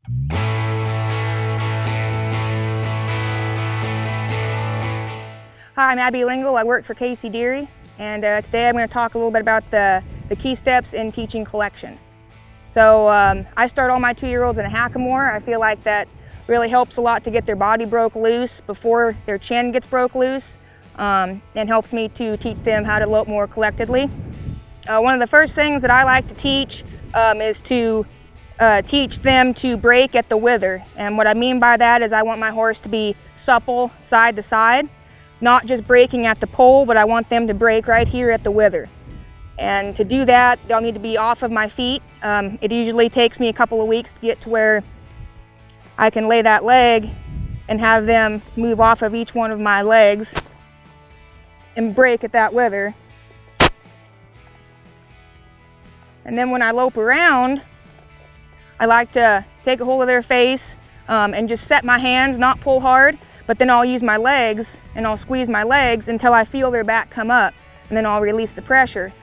Hi, I'm Abby Lengel. I work for Casey Deary, and today I'm going to talk a little bit about the key steps in teaching collection. So I start all my 2-year-olds in a hackamore. I feel like that really helps a lot to get their body broke loose before their chin gets broke loose, and helps me to teach them how to lope more collectedly. One of the first things that I like to teach is to teach them to break at the wither. And what I mean by that is I want my horse to be supple side to side, not just breaking at the pole, but I want them to break right here at the wither. And to do that, they'll need to be off of my feet. It usually takes me a couple of weeks to get to where I can lay that leg and have them move off of each one of my legs and break at that wither. And then when I lope around, I like to take a hold of their face and just set my hands, not pull hard, but then I'll use my legs and I'll squeeze my legs until I feel their back come up, and then I'll release the pressure.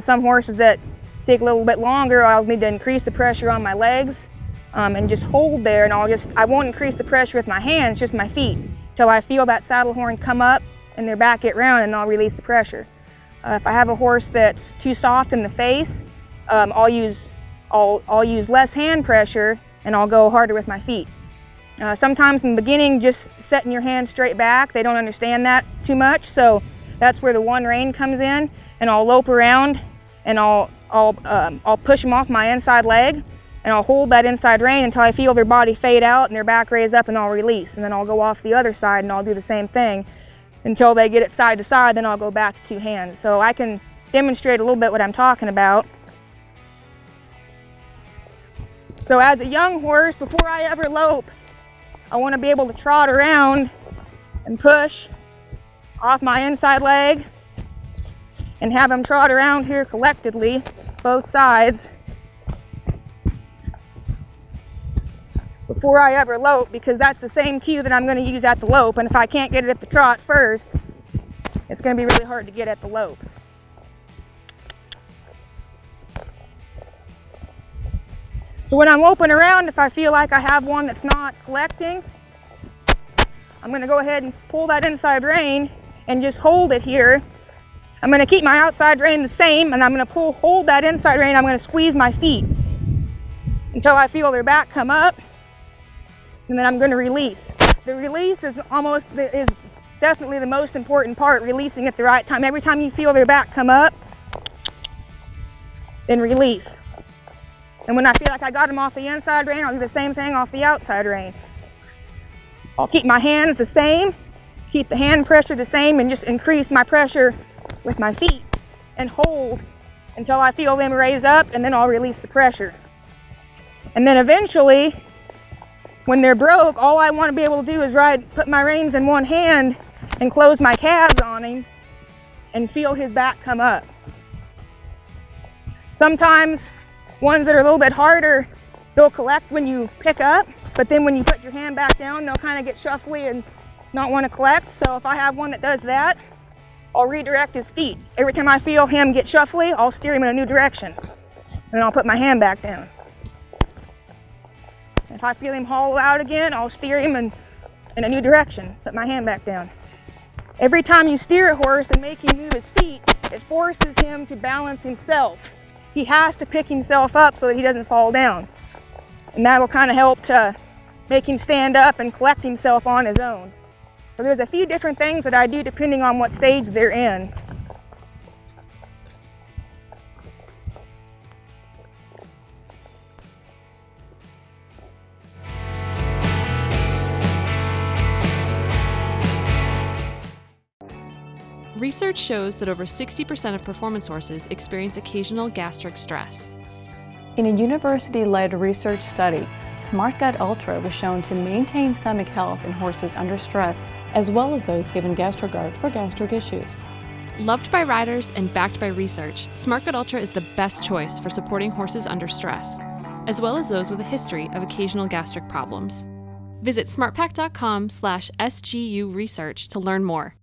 Some horses that take a little bit longer, I'll need to increase the pressure on my legs and just hold there, and I won't increase the pressure with my hands, just my feet, till I feel that saddle horn come up and their back get round, and I'll release the pressure. If I have a horse that's too soft in the face, I'll use less hand pressure and I'll go harder with my feet. Sometimes in the beginning, just setting your hands straight back, they don't understand that too much, so that's where the one rein comes in, and I'll lope around and I'll push them off my inside leg, and I'll hold that inside rein until I feel their body fade out and their back raise up, and I'll release, and then I'll go off the other side and I'll do the same thing until they get it side to side, then I'll go back to 2 hands. So I can demonstrate a little bit what I'm talking about. So as a young horse, before I ever lope, I want to be able to trot around and push off my inside leg and have them trot around here collectedly, both sides, before I ever lope, because that's the same cue that I'm going to use at the lope, and if I can't get it at the trot first, it's going to be really hard to get at the lope. So when I'm loping around, if I feel like I have one that's not collecting, I'm going to go ahead and pull that inside rein and just hold it here. I'm going to keep my outside rein the same, and I'm going to hold that inside rein. I'm going to squeeze my feet until I feel their back come up, and then I'm going to release. The release is definitely the most important part, releasing at the right time. Every time you feel their back come up, then release. And when I feel like I got them off the inside rein, I'll do the same thing off the outside rein. I'll keep my hands the same, keep the hand pressure the same, and just increase my pressure with my feet and hold until I feel them raise up, and then I'll release the pressure. And then eventually, when they're broke, all I want to be able to do is put my reins in one hand and close my calves on him and feel his back come up. Sometimes ones that are a little bit harder, they'll collect when you pick up, but then when you put your hand back down, they'll kind of get shuffly and not want to collect. So if I have one that does that, I'll redirect his feet. Every time I feel him get shuffly, I'll steer him in a new direction. And then I'll put my hand back down. If I feel him hollow out again, I'll steer him in a new direction, put my hand back down. Every time you steer a horse and make him move his feet, it forces him to balance himself. He has to pick himself up so that he doesn't fall down. And that'll kind of help to make him stand up and collect himself on his own. So there's a few different things that I do depending on what stage they're in. Research shows that over 60% of performance horses experience occasional gastric stress. In a university-led research study, Smart Gut Ultra was shown to maintain stomach health in horses under stress, as well as those given GastroGuard for gastric issues. Loved by riders and backed by research, Smart Gut Ultra is the best choice for supporting horses under stress, as well as those with a history of occasional gastric problems. Visit smartpack.com/SGU research to learn more.